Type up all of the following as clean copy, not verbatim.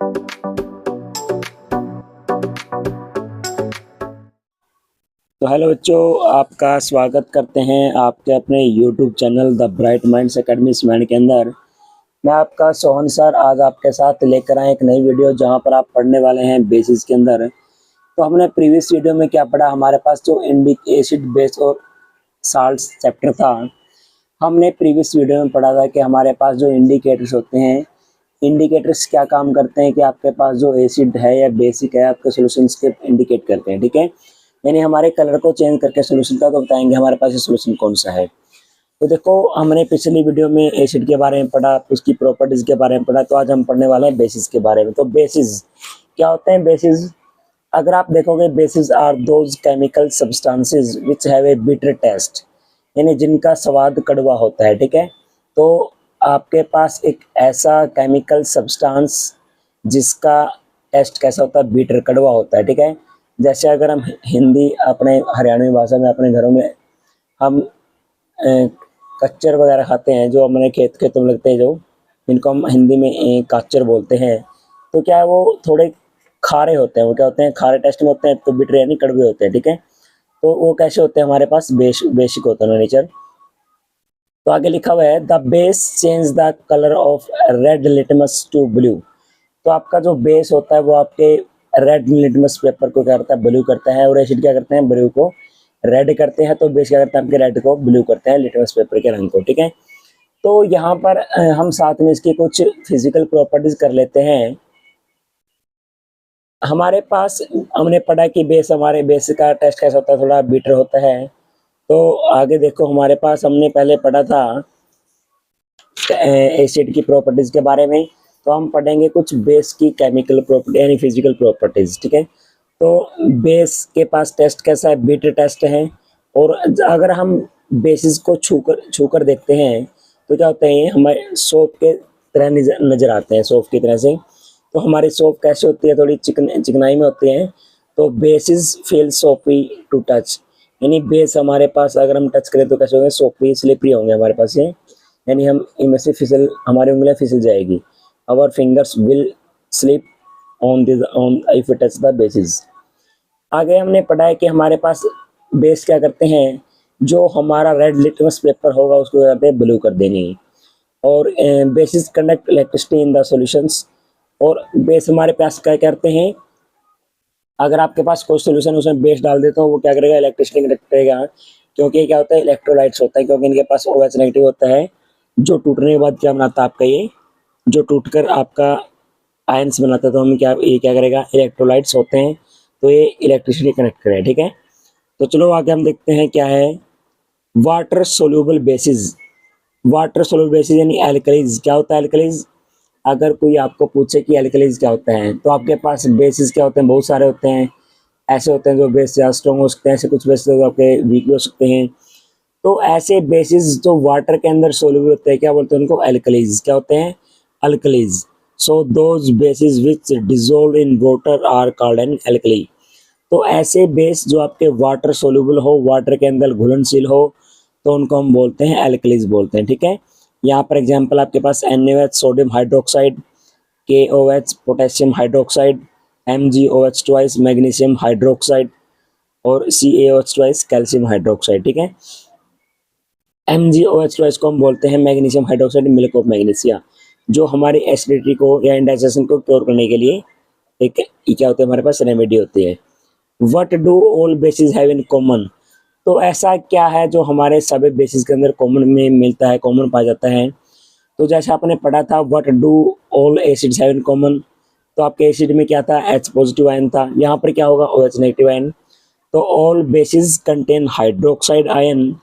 तो हेलो बच्चों, आपका स्वागत करते हैं आपके अपने YouTube channel the bright minds academy student के अंदर। मैं आपका सोहन सर आज आपके साथ लेकर आए एक नई वीडियो जहां पर आप पढ़ने वाले हैं बेसिस के अंदर। तो हमने प्रीवियस वीडियो में क्या पढ़ा, हमारे पास जो एसिड बेस और साल्ट चैप्टर था, हमने प्रीवियस वीडियो में पढ़ा था कि हमारे पास जो इंडिकेटर्स होते हैं, इंडिकेटर्स क्या काम करते हैं कि आपके पास जो एसिड है या बेसिक है आपके सॉल्यूशंस के इंडिकेट करते हैं। ठीक है, यानी हमारे कलर को चेंज करके सोल्यूशन का तो बताएंगे हमारे पास ये सोल्यूशन कौन सा है। तो देखो, हमने पिछली वीडियो में एसिड के बारे में पढ़ा, उसकी प्रॉपर्टीज के बारे में पढ़ा, तो आज हम पढ़ने वाले हैं बेसिस के बारे में। तो बेसिस क्या होते हैं? बेसिस, अगर आप देखोगे, bases are those chemical substances which have a bitter taste, यानी जिनका स्वाद कड़वा होता है। ठीक है, तो आपके पास एक ऐसा केमिकल सब्सटेंस जिसका टेस्ट कैसा होता है? बिटर, कड़वा होता है। ठीक है, जैसे अगर हम हिंदी अपने हरियाणवी भाषा में अपने घरों में हम कच्चर वगैरह खाते हैं, जो हमारे खेतों में लगते हैं, जो इनको हम हिंदी में काचर बोलते हैं, तो क्या है, वो थोड़े खारे होते हैं। वो क्या होते हैं? खारे टेस्ट में होते हैं, तो बिटर यानी कड़वे होते हैं। ठीक है, तो वो कैसे होते हैं? हमारे पास बेसिक होता है नेचर। तो आगे लिखा हुआ है the base change the colour of red litmus to blue. तो आपका जो बेस होता है वो आपके रेड लिटमस पेपर को क्या करता है? ब्लू करता है। और एसिड क्या करते हैं? ब्लू को रेड करते हैं। तो बेस क्या करता है? आपके रेड को ब्लू करते हैं, लिटमस पेपर के रंग को। ठीक है, तो यहाँ पर हम साथ में इसकी कुछ फिजिकल प्रॉपर्टीज कर लेते हैं। हमारे पास हमने पढ़ा कि हमारे बेस का टेस्ट कैसा होता है? थोड़ा बीटर होता है। तो आगे देखो, हमारे पास हमने पहले पढ़ा था एसिड की प्रॉपर्टीज के बारे में, तो हम पढ़ेंगे कुछ बेस की केमिकल प्रॉपर्टी यानी फिजिकल प्रॉपर्टीज। ठीक है, तो बेस के पास टेस्ट कैसा है? बिटर टेस्ट है। और अगर हम बेसिस को छूकर देखते हैं तो क्या होते हैं? हमारे सोप के तरह नजर आते हैं, सोप की तरह से। तो हमारी सोप कैसे होती है? थोड़ी चिकनाई में होती है। तो बेसिस फील सोपी टू टच, यानी बेस हमारे पास अगर हम टच करें तो कैसे होंगे? सोपी, स्लिपरी होंगे हमारे पास ये, यानी हम इनमें से हमारी उंगलियां फिसल जाएगी। Our fingers will slip on if it touch the bases. आगे हमने पढ़ा है कि हमारे पास बेस क्या करते हैं? जो हमारा रेड लिटमस पेपर होगा उसको यहाँ पे ब्लू कर देंगे। और basis conduct electricity in the solutions. और बेस हमारे पास क्या करते हैं? अगर आपके पास कोई सोल्यूशन उसमें बेस डाल देते हो, वो क्या करेगा? इलेक्ट्रिसिटी कंडक्ट करेगा। क्योंकि क्या होता है? इलेक्ट्रोलाइट्स होता है, क्योंकि इनके पास OH नेगेटिव होता है, जो टूटने के बाद क्या बनाता है आपका ये, जो टूटकर आपका आयंस बनाता है। तो हम ये क्या करेगा? इलेक्ट्रोलाइट्स होते हैं, तो ये इलेक्ट्रिसिटी कनेक्ट करें। ठीक है, तो चलो आगे हम देखते हैं क्या है water soluble basis. Water soluble basis यानी एल्कलीज। क्या होता है एल्कलीज? अगर कोई आपको पूछे कि एल्कलीज क्या होता है, तो आपके पास बेसिस क्या होते हैं? बहुत सारे होते हैं। ऐसे होते हैं जो बेस ज़्यादा स्ट्रॉन्ग हो सकते हैं, ऐसे कुछ बेस जो आपके वीक हो सकते हैं। तो ऐसे बेसिस जो वाटर के अंदर सोल्यूबल होते हैं, क्या बोलते हैं उनको? एल्कलीज। क्या होते हैं? Alkalis. So those bases which dissolve in water are called an alkali. तो ऐसे बेस जो आपके वाटर सोल्यूबल हो, वाटर के अंदर घुलनशील हो, तो उनको हम बोलते हैं एल्कलीज बोलते हैं। ठीक है, यहाँ पर एग्जांपल आपके पास NaOH sodium hydroxide, KOH potassium hydroxide, MgOH twice magnesium hydroxide और CaOH ट्वाइस कैल्शियम हाइड्रोक्साइड। ठीक है, MgOH ट्वाइस को हम बोलते हैं magnesium hydroxide, milk of magnesia, जो हमारी एसिडिटी को या इंडाइजेशन को क्योर करने के लिए एक क्या होता है? हमारे पास रेमेडी होती है। What do all basis have in common? तो ऐसा क्या है जो हमारे सभी बेसिस के अंदर कॉमन में मिलता है, कॉमन पाया जाता है? तो जैसे आपने पढ़ा था what do all acids have in common, तो आपके एसिड में क्या था? H पॉजिटिव आयन था। यहाँ पर क्या होगा? OH negative ion. तो all bases contain hydroxide ion.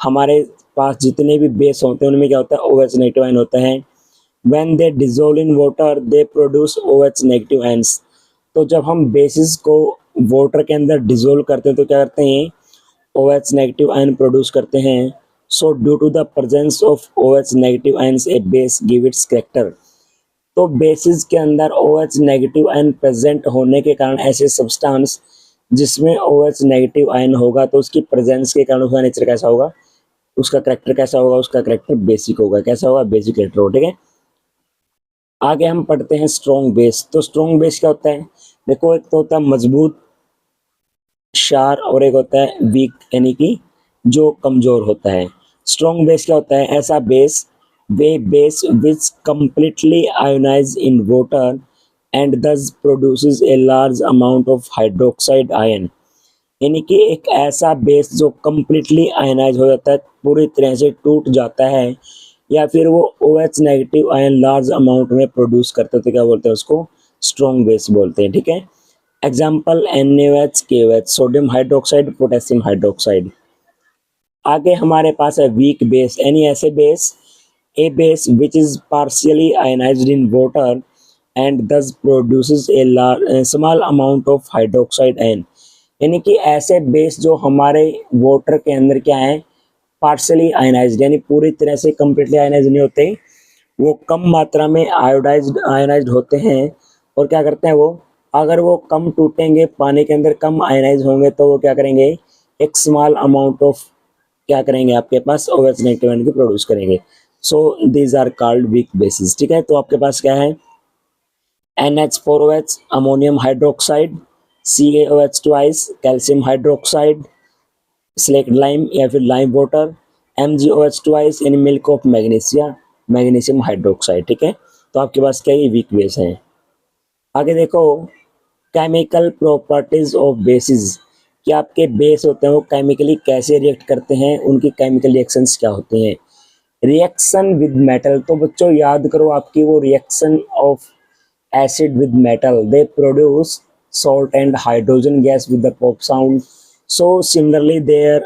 हमारे पास जितने भी बेस होते हैं उनमें क्या होता है? OH नेगेटिव आयन होता है। When they dissolve in water they produce OH negative ions. तो जब हम बेसिस को वाटर के अंदर डिजोल्व करते हैं तो क्या करते हैं? OH नेगेटिव आयन प्रोड्यूस करते हैं। So due to the presence of OH negative ions a base give its character. तो बेसिस के अंदर OH नेगेटिव आयन प्रेजेंट होने के कारण ऐसे सब्सटेंस जिसमें OH नेगेटिव आयन होगा, तो उसकी प्रेजेंस के कारण उसका नेचर कैसा होगा? उसका कैरेक्टर कैसा होगा? उसका कैरेक्टर बेसिक होगा। कैसा होगा? बेसिक कैरेक्टर होगा। ठीक है, आगे हम पढ़ते हैं स्ट्रॉन्ग बेस। तो स्ट्रॉन्ग बेस क्या होता है? देखो, एक तो होता है मजबूत क्षार और एक होता है वीक, यानी कि जो कमजोर होता है। स्ट्रॉन्ग बेस क्या होता है? ऐसा बेस, वे base which completely ionize in water and thus produces a large amount of hydroxide ion, यानी कि एक ऐसा बेस जो कम्प्लीटली आयनाइज हो जाता है, पूरी तरह से टूट जाता है, या फिर वो OH negative ion large amount में प्रोड्यूस करते हैं, तो क्या बोलते हैं उसको? स्ट्रॉन्ग बेस बोलते हैं। ठीक है। Example NaOH, KOH, sodium hydroxide, potassium hydroxide. आगे हमारे पास है वीक बेस, यानी ऐसे base, A base which is partially ionised in water and thus produces a small amount of hydroxide ion, यानी कि ऐसे बेस जो हमारे वाटर के अंदर क्या है? पार्शियली आयनाइज्ड, यानी पूरी तरह से कंप्लीटली आयनाइज्ड नहीं होते, वो कम मात्रा में आयोनाइज्ड होते हैं। और क्या करते हैं वो? अगर वो कम टूटेंगे, पानी के अंदर कम आयनाइज होंगे, तो वो क्या करेंगे? एक स्मॉल अमाउंट ऑफ क्या करेंगे? आपके पास OH नेगेटिव आयन की प्रोड्यूस करेंगे। So these are called weak bases. ठीक है। तो आपके पास क्या है? NH4OH, ammonium hydroxide, CaOH twice, calcium hydroxide, slaked lime या फिर लाइम वाटर, MgOH ट्वाइस यानी milk of magnesia, magnesium hydroxide. ठीक है। तो आपके पास क्या ये वीक बेस हैं। आगे देखो, केमिकल प्रॉपर्टीज ऑफ बेसिस, कि आपके बेस होते हैं वो केमिकली कैसे रिएक्ट करते हैं, उनकी केमिकल रिएक्शंस क्या होते हैं। रिएक्शन विद मेटल, तो बच्चों याद करो आपकी वो reaction of acid with metal, they produce salt and hydrogen gas with the pop sound. So similarly their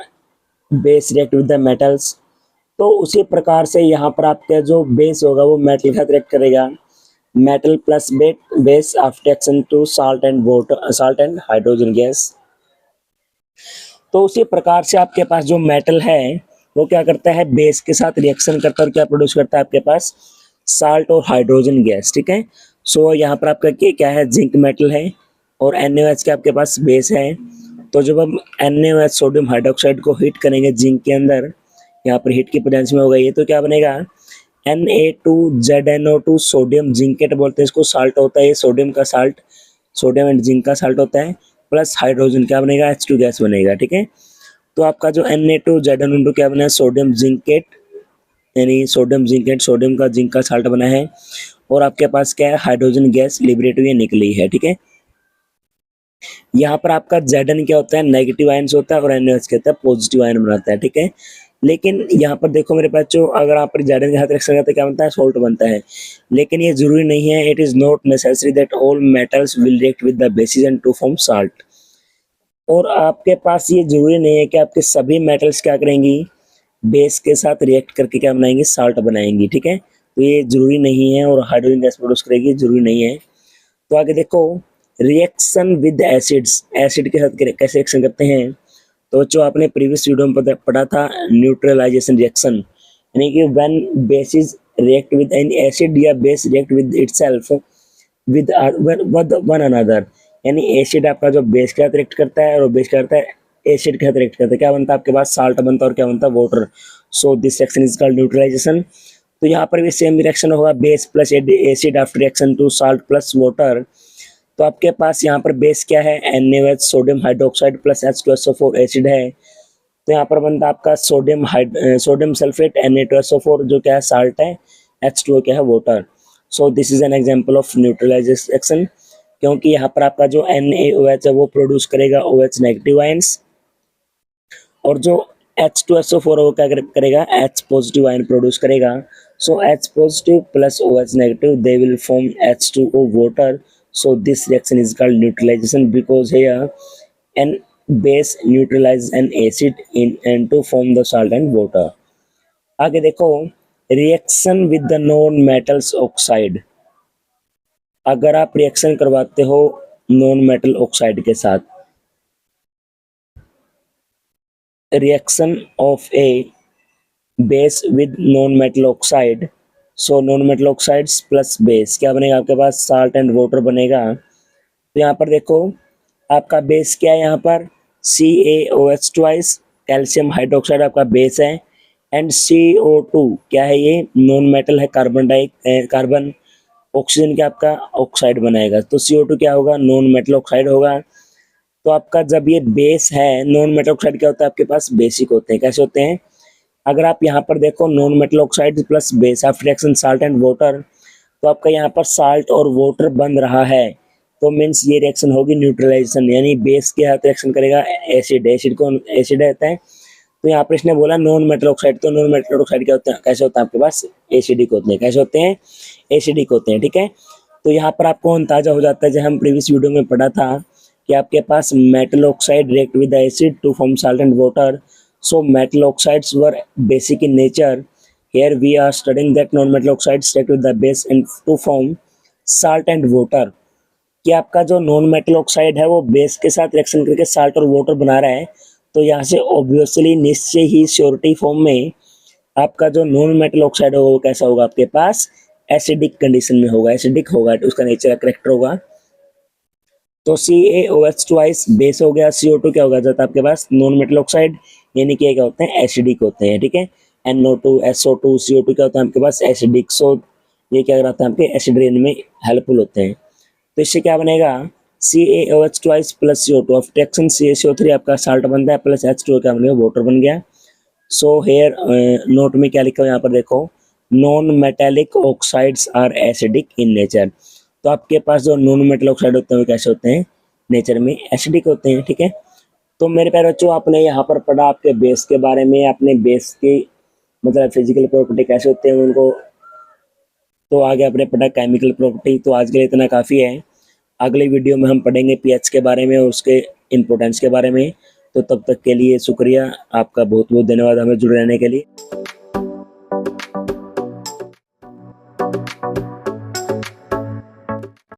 base react with the metals. तो उसी प्रकार से यहाँ पर आपका जो बेस होगा वो मेटल के साथ रिएक्ट करेगा, metal plus base after reaction to salt and water, salt and hydrogen gas. तो उसी प्रकार से आपके पास जो मेटल है वो क्या करता है? बेस के साथ रिएक्शन करता है और क्या प्रोड्यूस करता है? आपके पास साल्ट और हाइड्रोजन गैस। ठीक है। सो यहाँ पर आपका क्या है? जिंक मेटल है और NaOH के आपके पास बेस है। तो जब हम NaOH सोडियम हाइड्रोक्साइड को हीट करेंगे जिंक के अंदर, यहाँ पर हीट की प्रेजेंस में होगा ये, तो क्या बनेगा? Na2ZNO2 सोडियम जिंकेट बोलते हैं इसको, साल्ट होता है ये, सोडियम का साल्ट, सोडियम एंड जिंक का साल्ट होता है, प्लस हाइड्रोजन क्या बनेगा? H2 गैस बनेगा। ठीक है। तो आपका जो Na2ZNO2 क्या बना है? सोडियम जिंकेट, यानी सोडियम जिंकेट, सोडियम का जिंक का साल्ट बना है, और आपके पास क्या है? हाइड्रोजन गैस लिबरेट हुई निकली है। ठीक है। यहाँ पर आपका Zn क्या होता है? नेगेटिव आयन्स होता है, और NaOH क्या होता है? पॉजिटिव आयन बनाता है। ठीक है। लेकिन यहाँ पर देखो मेरे पास, जो अगर आप Zn के साथ रिएक्शन करते हैं क्या बनता है? सॉल्ट बनता है। लेकिन ये जरूरी नहीं है, it is not necessary that all metals will react with the bases and to form salt. और आपके पास ये जरूरी नहीं है कि आपके सभी मेटल्स क्या करेंगी? बेस के साथ रिएक्ट करके क्या बनाएंगी? साल्ट बनाएंगी। ठीक है। तो ये जरूरी नहीं है, और हाइड्रोजन गैस प्रोड्यूस करेगी, जरूरी नहीं है। तो आगे देखो, रिएक्शन विद एसिड्स, एसिड के साथ कैसे रिएक्शन करते हैं। तो जो आपने प्रीवियस वीडियो में पढ़ा था, न्यूट्रलाइजेशन रिएक्शन, यानी कि when bases react with an acid या base react with itself with one another, यानी एसिड आपका जो बेस के साथ रिएक्ट करता है और बेस क्या करता है? एसिड के साथ रिएक्ट करता है, क्या बनता है? आपके पास साल्ट बनता है, और क्या बनता है? Water. So this reaction is called neutralization. तो यहाँ पर भी सेम रिएक्शन होगा, base plus acid after reaction to salt plus water. तो आपके पास यहाँ पर बेस क्या है? NaOH sodium hydroxide plus H2SO4 acid है। तो यहाँ पर बनता है आपका सोडियम सल्फेट Na2SO4 जो क्या है? साल्ट है, H2O क्या है? Water. So this is an example of neutralization reaction, क्योंकि यहाँ पर आपका जो NaOH है वो प्रोड्यूस करेगा OH नेगेटिव आयंस, और जो H2SO4 है वो क्या करेगा? H पॉजिटिव आयन प्रोड्यूस करेगा। सो H positive plus OH negative, they will form H2O water. So this reaction is called neutralization, because here an base neutralizes an acid and to form the salt and water. आगे देखो, reaction with the non metals oxide, अगर आप reaction करवाते हो non metal oxide के साथ, reaction of A base with non metal oxide, so non metal oxides plus base क्या बनेगा? आपके पास साल्ट एंड वाटर बनेगा। तो यहाँ पर देखो, आपका बेस क्या है? यहाँ पर CaOH ट्वाइस, कैल्शियम हाइड्रोक्साइड आपका बेस है, एंड CO2 क्या है? ये नॉन मेटल है, कार्बन ऑक्सीजन क्या आपका ऑक्साइड बनाएगा। तो CO2 क्या होगा, नॉन मेटल ऑक्साइड होगा। तो आपका जब ये बेस है, नॉन मेटल ऑक्साइड क्या होता है आपके पास, बेसिक होते हैं। कैसे होते हैं, अगर आप यहाँ पर देखो non metal oxide plus base after reaction salt and water, तो आपका यहाँ पर साल्ट और वाटर बन रहा है, तो मीन्स ये रिएक्शन होगी न्यूट्रलाइजेशन, यानी बेस के साथ रिएक्शन करेगा एसिड, एसिड को एसिड रहता है। तो यहाँ पर इसने बोला नॉन मेटल ऑक्साइड, तो नॉन मेटल ऑक्साइड क्या होते हैं, कैसे होता है आपके पास, एसिडिक होते हैं। कैसे होते हैं, एसिडिक होते हैं, ठीक है। तो यहाँ पर आपको अंदाजा हो जाता है, जब हम प्रीवियस वीडियो में पढ़ा था कि आपके पास metal oxide react with acid to form salt and water, so metal oxides were basic in nature, here we are studying that non-metal oxides react with the base and to form salt and water। कि आपका जो non metal oxide है वो base के साथ reaction करके salt और water बना रहा है, तो यहाँ से ऑब्वियसली निश्चय ही श्योरिटी फॉर्म में आपका जो नॉन मेटल ऑक्साइड होगा वो कैसा होगा, आपके पास एसिडिक कंडीशन में होगा, एसिडिक होगा, उसका नेचर का करेक्टर होगा। तो CaOH ट्वाइस बेस हो गया, CO2 क्या होगा जाता है आपके पास, नॉन मेटल ऑक्साइड, यानी कि क्या होते हैं, एसिडिक होते हैं, ठीक है। NO2 SO2 CO2 क्या होता है आपके पास, एसिडिक। सो ये क्या कराता है आपके एसिड रेन में हेल्पफुल होते हैं। तो इससे क्या बनेगा, CaOH twice plus CO2 of reaction CaCO3 आपका साल्ट बनता है, प्लस H2 क्या बनेगा, वाटर बन गया। सो हेयर नोट में क्या लिखा हुआ यहाँ पर देखो, non metallic oxides are acidic in nature. तो आपके पास जो नॉन मेटल ऑक्साइड होते हैं वो कैसे होते हैं, नेचर में एसिडिक होते हैं, ठीक है। तो मेरे प्यारे बच्चों, आपने यहाँ पर पढ़ा आपके बेस के बारे में, अपने बेस की मतलब फिजिकल प्रॉपर्टी कैसे होते हैं उनको, तो आगे आपने पढ़ा केमिकल प्रॉपर्टी। तो आज के लिए इतना काफ़ी है, अगले वीडियो में हम पढ़ेंगे पीएच के बारे में और उसके इम्पोर्टेंस के बारे में। तो तब तक के लिए शुक्रिया, आपका बहुत बहुत धन्यवाद हमें जुड़े रहने के लिए।